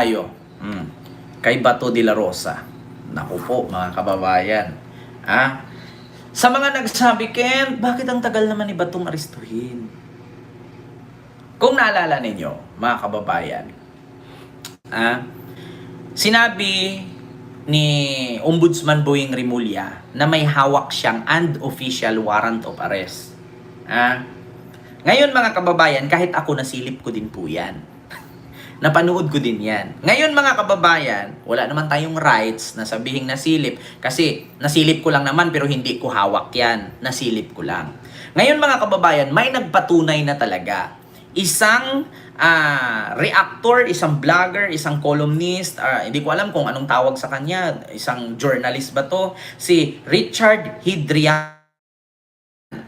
tayo. Kay Bato de la Rosa. Naku po, mga kababayan. Sa mga nagsabi, Ken, bakit ang tagal naman ni Batong aristuhin? Kung naalala ninyo, mga kababayan, sinabi ni Ombudsman Boying Rimulya na may hawak siyang unofficial warrant of arrest. Ngayon mga kababayan, kahit ako nasilip ko din po yan. Napanood ko din yan. Ngayon mga kababayan, wala naman tayong rights na sabihing nasilip. Kasi nasilip ko lang naman pero hindi ko hawak yan. Nasilip ko lang. Ngayon mga kababayan, may nagpatunay na talaga. Isang reactor, isang vlogger, isang columnist, hindi ko alam kung anong tawag sa kanya, isang journalist ba to, si Richard Hidrian,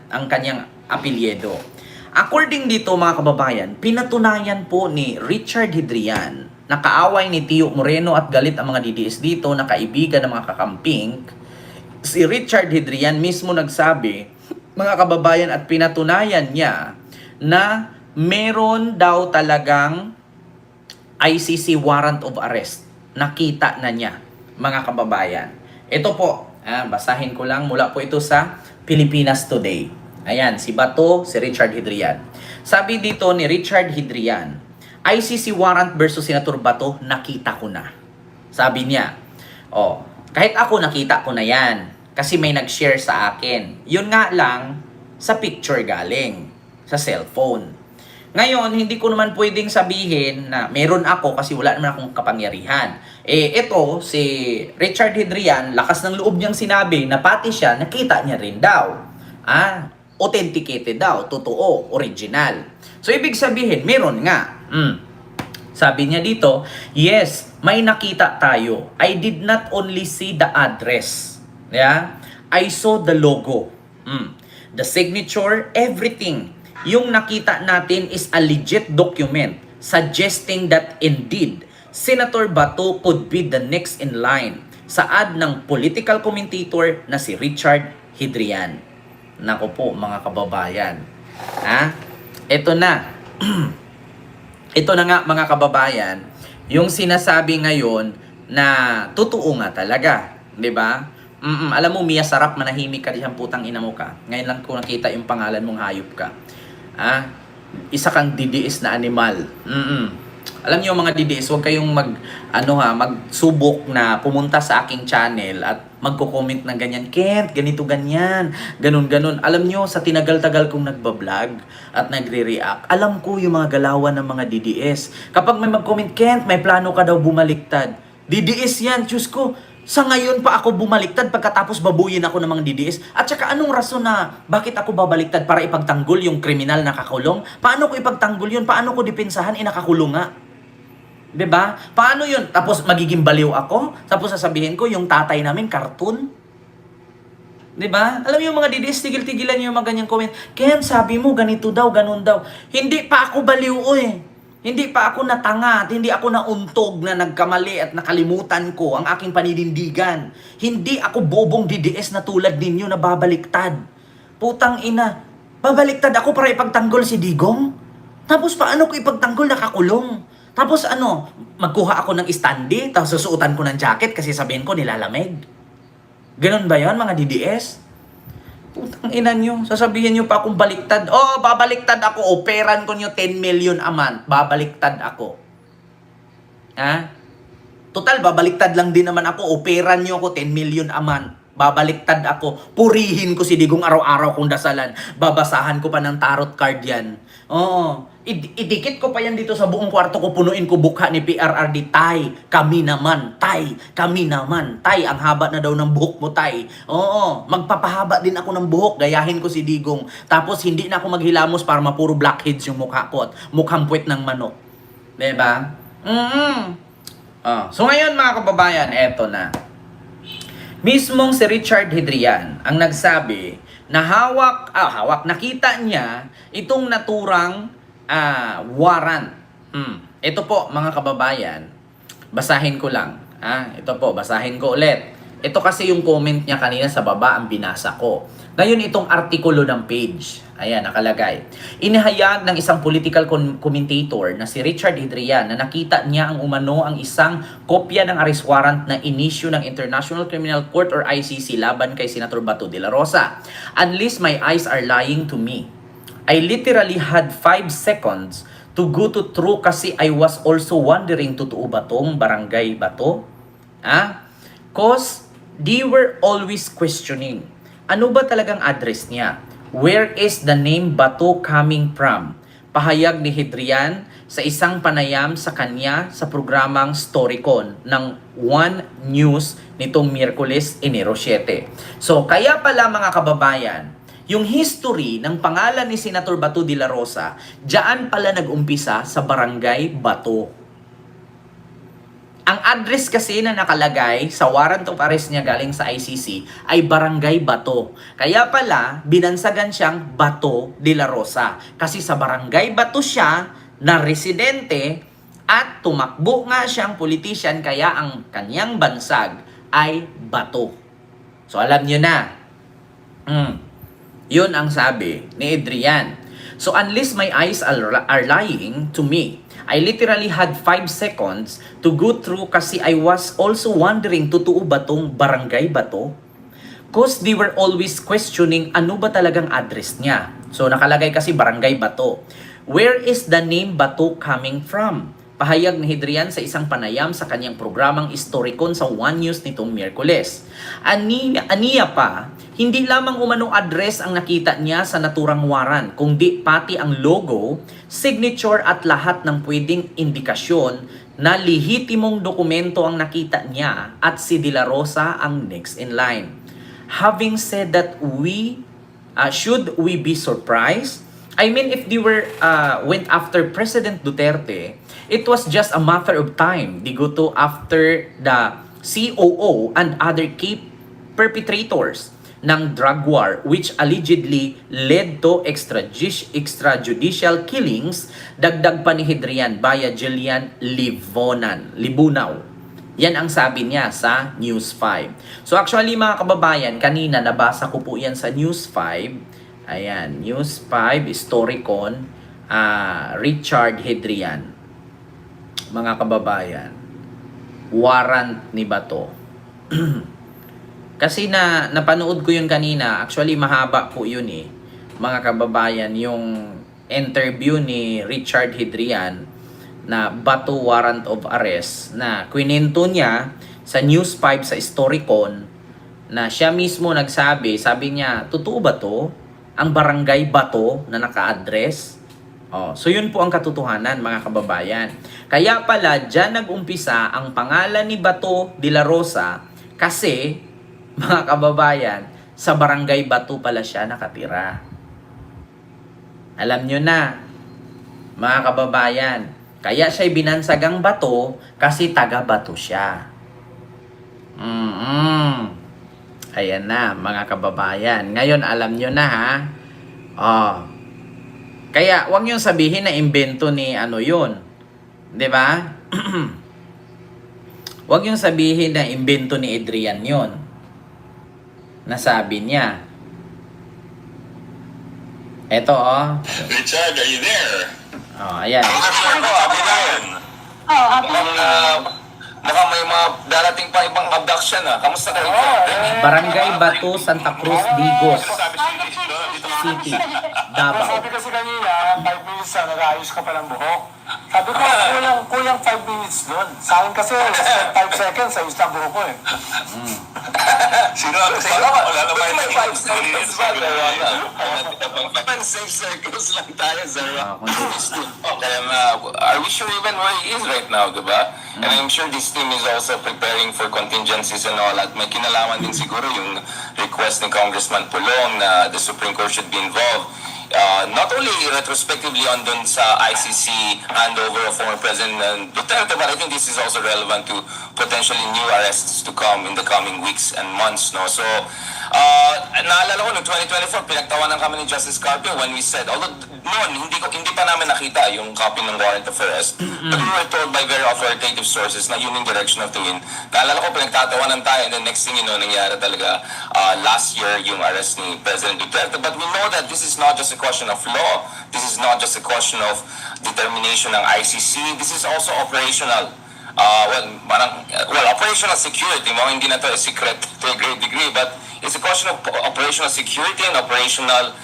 ang kanyang apelyido. According dito mga kababayan, pinatunayan po ni Richard Hidrian na kaaway ni Tio Moreno at galit ang mga DDS dito na kaibigan ng mga kakamping. Si Richard Hidrian mismo nagsabi, mga kababayan, at pinatunayan niya na meron daw talagang ICC warrant of arrest. Nakita na niya, mga kababayan. Ito po, basahin ko lang mula po ito sa Pilipinas Today. Ayan, si Bato, si Richard Hidrian. Sabi dito ni Richard Hidrian, ICC warrant versus Senator Bato, nakita ko na. Sabi niya, kahit ako nakita ko na yan. Kasi may nag-share sa akin. Yun nga lang, sa picture galing. Sa cellphone. Ngayon, hindi ko naman pwedeng sabihin na meron ako kasi wala naman akong kapangyarihan. Ito, si Richard Hidrian, lakas ng loob niyang sinabi na pati siya, nakita niya rin daw. Authenticated daw, totoo, original. So, ibig sabihin, meron nga. Sabi niya dito, yes, may nakita tayo. I did not only see the address. Yeah? I saw the logo. The signature, everything. Yung nakita natin is a legit document suggesting that indeed, Senator Bato could be the next in line sa ad ng political commentator na si Richard Hidrian. Nako po mga kababayan. Ito na. Ito na nga mga kababayan, yung sinasabi ngayon na totoo nga talaga, 'di ba? Alam mo, Mia, sarap manahimik ka diyan, putang ina mo ka. Ngayon lang ko nakita yung pangalan mong hayop ka. Isa kang DDS na animal. Alam niyo mga DDS, huwag kayong magsubok na pumunta sa aking channel at magko-comment ng ganyan, Kent, ganito ganyan, ganun. Alam niyo, sa tinagal-tagal kong nagbablog at nagre-react, alam ko yung mga galawan ng mga DDS. Kapag may mag-comment, Kent, may plano ka daw bumaliktad. DDS yan, Diyos ko. Sa ngayon pa ako bumaliktad pagkatapos babuyin ako ng mga DDS? At saka anong rason na bakit ako babaliktad para ipagtanggol yung kriminal na nakakulong? Paano ko ipagtanggol yun? Paano ko depensahan? Nakakulong nga. 'Di ba? Paano 'yun? Tapos magiging baliw ako? Tapos sasabihin ko yung tatay namin cartoon? 'Di ba? Alam niyo yung mga DDS, tigil-tigilan niyo yung mga ganyang comment. Ken, sabi mo ganito daw, ganun daw. Hindi pa ako baliw Hindi pa ako natanga at hindi ako nauntog na nagkamali at nakalimutan ko ang aking paninindigan. Hindi ako bobong DDS na tulad ninyo na babaliktad. Putang ina, babaliktad ako para ipagtanggol si Digong? Tapos paano ko ipagtanggol, nakakulong? Tapos magkuha ako ng standee, tapos susuotan ko ng jacket kasi sabihin ko nilalamig. Ganun ba yan mga DDS? Putang ina nyo, sasabihin nyo pa akong baliktad. Babaliktad ako, operan ko nyo 10 million a month. Babaliktad ako. Total, babaliktad lang din naman ako, operan nyo ako 10 million a month. Babaliktad ako, purihin ko si Digong araw-araw kong dasalan. Babasahan ko pa ng tarot card yan. Idikit ko pa yan dito sa buong kwarto ko, punuin ko bukha ni PRRD, Tay, kami naman, Tay, ang haba na daw ng buhok mo, Tay. Magpapahaba din ako ng buhok, gayahin ko si Digong. Tapos hindi na ako maghilamos para mapuro blackheads yung mukha ko at mukhang puwet ng manok. Diba? So ngayon mga kababayan, eto na. Mismong si Richard Hidrian ang nagsabi na nakita niya itong naturang warrant. Ito po mga kababayan, basahin ko lang. Ito po, basahin ko ulit. Ito kasi yung comment niya kanina sa baba, ang binasa ko. Ngayon itong artikulo ng page. Ayan, nakalagay. Inihayag ng isang political commentator na si Richard Adrian na nakita niya ang umano ang isang kopya ng arrest warrant na inisyu ng International Criminal Court or ICC laban kay Senator Bato de la Rosa. Unless my eyes are lying to me. I literally had 5 seconds to go to true kasi I was also wondering, totoo ba tong barangay ba to? Cause they were always questioning, ano ba talagang address niya? Where is the name Bato coming from? Pahayag ni Hadrian sa isang panayam sa kanya sa programang Storycon ng One News nitong Miyerkules, Enero 7. So kaya pala mga kababayan, yung history ng pangalan ni Senator Bato de la Rosa, diyan pala nag-umpisa sa Barangay Bato. Ang address kasi na nakalagay sa warrant of arrest niya galing sa ICC ay Barangay Bato. Kaya pala, binansagan siyang Bato de la Rosa. Kasi sa Barangay Bato siya na residente at tumakbo nga siyang politician kaya ang kanyang bansag ay Bato. So alam nyo na. Yun ang sabi ni Adrian. So unless my eyes are lying to me, I literally had 5 seconds to go through kasi I was also wondering, totoo ba tong Barangay Bato? Cause they were always questioning ano ba talagang address niya. So nakalagay kasi Barangay Bato. Where is the name Bato coming from? Pahayag ni Hadrian sa isang panayam sa kanyang programang Storycon sa One News nitong Miyerkules. Aniya pa, hindi lamang umanong address ang nakita niya sa naturang warrant, kundi pati ang logo, signature at lahat ng pwedeng indikasyon na lehitimong dokumento ang nakita niya at si De La Rosa ang next in line. Having said that, should we be surprised? I mean, if they went after President Duterte, it was just a matter of time. They go to after the COO and other key perpetrators ng drug war which allegedly led to extrajudicial killings, dagdag pa ni Hadrian via Jillian Libunaw. Yan ang sabi niya sa News 5. So actually mga kababayan, kanina nabasa ko po yan sa News 5. Ayan, News 5, Storycon, Richard Hadrian. Mga kababayan, warrant ni Bato. Kasi napanood ko yun kanina, actually mahaba po yun mga kababayan, yung interview ni Richard Hadrian na Bato warrant of arrest na kwinento niya sa News 5 sa Storycon na siya mismo nagsabi, sabi niya, totoo ba to? Ang Barangay Bato na naka-address? So yun po ang katotohanan mga kababayan. Kaya pala dyan nag-umpisa ang pangalan ni Bato de la Rosa kasi mga kababayan, sa Barangay Bato pala siya nakatira. Alam nyo na, mga kababayan, kaya siya'y binansagang Bato kasi taga-Bato siya. Ayan na, mga kababayan. Ngayon, alam nyo na ha. Kaya, huwag nyo sabihin na imbento ni yun. Diba? Huwag nyo sabihin na imbento ni Adrian yun. Nasabi niya. Eto, Richard, are you there? Ayan. Mukhang may mga darating pa ibang abduction Kamusta ka rin? Barangay Bato, Santa Cruz, Digos City, Davao. Sabi kasi kanina, 5 minutes nag-aayos ka pa ng buhok. Sabi ko, kulang 5 minutes doon. Sa akin kasi, 5 seconds, ayos na buhok ko Sino ang sa'yo? Wala naman yung 5 seconds ba? Safe circles lang tayo, sir. Kaya are we sure even where he is right now, diba? And I'm sure this team is also preparing for contingencies and all. At may kinalaman din siguro yung request ni Congressman Pulong na the Supreme Court should be involved. Not only retrospectively on dun sa ICC handover of former President Duterte, but I think this is also relevant to potentially new arrests to come in the coming weeks and months. No, so Naalala ko, noong 2024, pinagtawanan kami ni Justice Carpio when we said, although noon, hindi pa namin nakita yung copy ng warrant of arrest, but we were told by very authoritative sources na yun yung direction of tingin. Naalala ko, pinagtatawanan tayo, and then next thing you know, nangyari talaga last year yung arrest ni President Duterte. But we know that this is not just a question of law, this is not just a question of determination ng ICC, this is also operational. Operational security, hindi na to a secret to a great degree, but it's a question of operational security and operational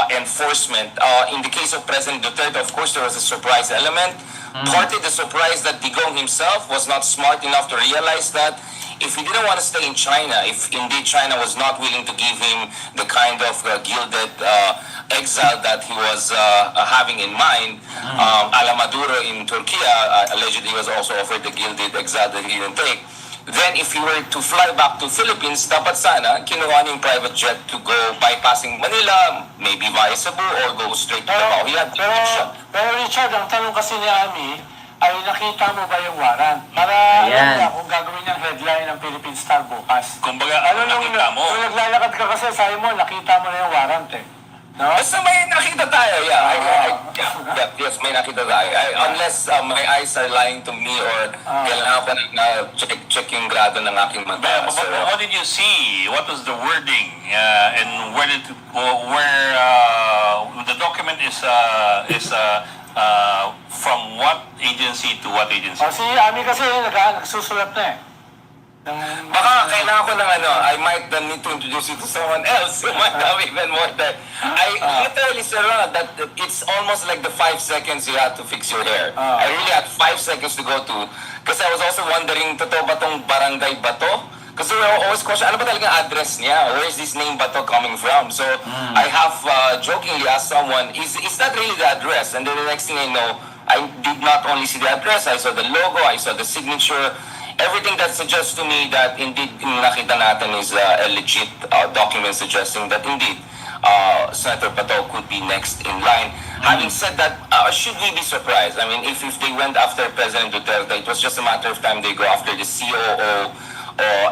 enforcement. In the case of President Duterte, of course, there was a surprise element. Partly the surprise that Digong himself was not smart enough to realize that if he didn't want to stay in China, if indeed China was not willing to give him the kind of gilded exile that he was having in mind, a la Maduro in Turkey, allegedly was also offered the gilded exile that he didn't take. Then if he were to fly back to Philippines, dapat sana kinuha niya yung private jet to go bypassing Manila, maybe via Cebu, or go straight to Davao. He had the option. Pero Richard, ang tanong kasi ni Ami, ay nakita mo ba yung warrant? Para alam Ayan. niya kung gagawin niyang headline ng Philippine Star bukas. Kumbaga, Ano nung nakita mo. Kung naglalakad ka kasi, sabi mo, nakita mo na yung warrant eh. No? Basta may nakita tayo, yes, may nakita tayo. Unless my eyes are lying to me or kailangan ko na check yung grado ng aking mata. But how did you see? What was the wording? And where the document is from what agency to what agency? O si Ami kasi nagsusulat na eh. Baka kailangan ko ng I might need to introduce you to someone else who might have even more time. I literally said that it's almost like the 5 seconds you had to fix your hair. I really had 5 seconds to go to, kasi I was also wondering, totoo ba tong Barangay Bato? Kasi we always question, ano ba talaga address niya? Where is this name Bato coming from? So I have jokingly asked someone, is that really the address? And then the next thing I know, I did not only see the address, I saw the logo, I saw the signature. Everything that suggests to me that indeed yung nakita natin is a legit document suggesting that indeed Senator Bato could be next in line. Having said that, should we be surprised? I mean, if they went after President Duterte, it was just a matter of time they go after the COO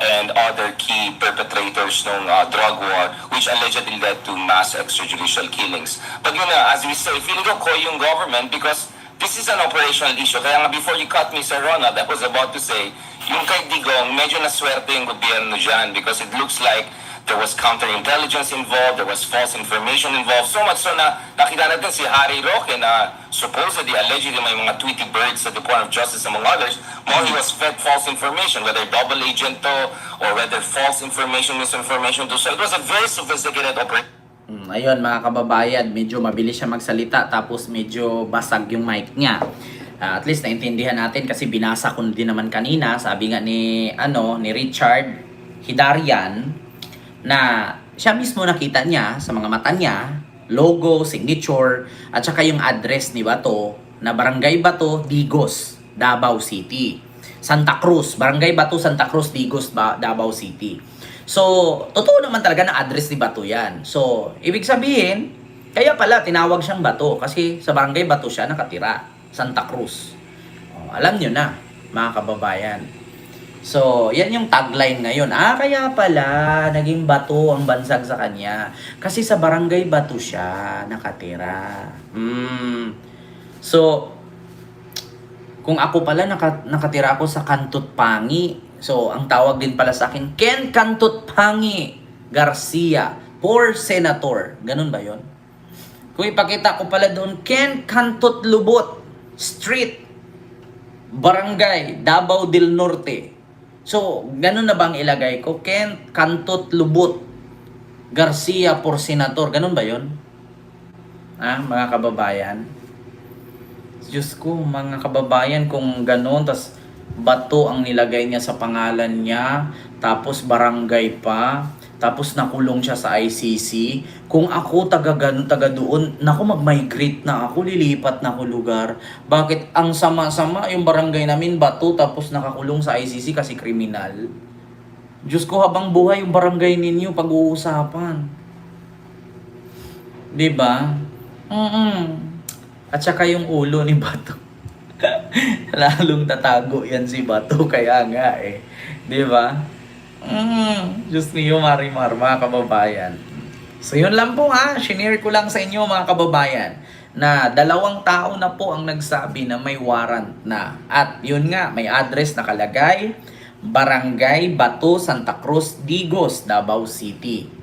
and other key perpetrators ng drug war, which allegedly led to mass extrajudicial killings. But as we say, feeling ko yung government because this is an operational issue. Kaya nga before you cut me, Sir Ronald, I was about to say, yung kay Digong, medyo naswerte yung gobyerno dyan because it looks like there was counterintelligence involved, there was false information involved. So much so na nakita natin si Harry Roque na supposedly, allegedly may mga Tweety birds sa Department of Justice among others, more he was fed false information, whether double agent to or whether false information, misinformation to. So it was a very sophisticated operation. Ayun mga kababayan, medyo mabilis siya magsalita tapos medyo basag yung mic niya. At least naintindihan natin kasi binasa ko din naman kanina, sabi nga ni Richard Hidarian na siya mismo nakita niya sa mga mata niya, logo, signature at saka yung address ni Bato na Barangay Bato, Digos, Davao City. Santa Cruz, Barangay Bato, Santa Cruz, Digos, Davao City. So, totoo naman talaga na address ni Bato yan. So, ibig sabihin, kaya pala tinawag siyang Bato kasi sa Barangay Bato siya nakatira, Santa Cruz. Alam nyo na, mga kababayan. So, yan yung tagline ngayon. Kaya pala, naging Bato ang bansag sa kanya. Kasi sa Barangay Bato siya nakatira. So, kung ako pala nakatira ako sa Kantut Pangi, so, ang tawag din pala sa akin, Ken Kantut Pangi Garcia for Senator. Ganun ba yon? Kung ipakita ko pala doon, Ken Kantut Lubot Street, Barangay, Davao del Norte. So, ganun na bang ilagay ko? Ken Kantut Lubot Garcia for Senator. Ganun ba yon? Mga kababayan? Diyos ko, mga kababayan, kung ganun, tas Bato ang nilagay niya sa pangalan niya, tapos barangay pa, tapos nakulong siya sa ICC. Kung ako taga doon, naku, mag-migrate na ako, lilipat na ako lugar. Bakit ang sama-sama yung barangay namin, Bato, tapos nakakulong sa ICC kasi kriminal? Diyos ko, habang buhay yung barangay ninyo pag-uusapan. Diba? At saka yung ulo ni Bato. Lalong tatago yan si Bato, kaya nga eh. Di ba? Diyos niyo, Marimar, mga kababayan. So yun lang po ha, shinare ko lang sa inyo mga kababayan na 2 tao na po ang nagsabi na may warrant na. At yun nga, may address nakalagay, Barangay Bato, Santa Cruz, Digos, Davao City.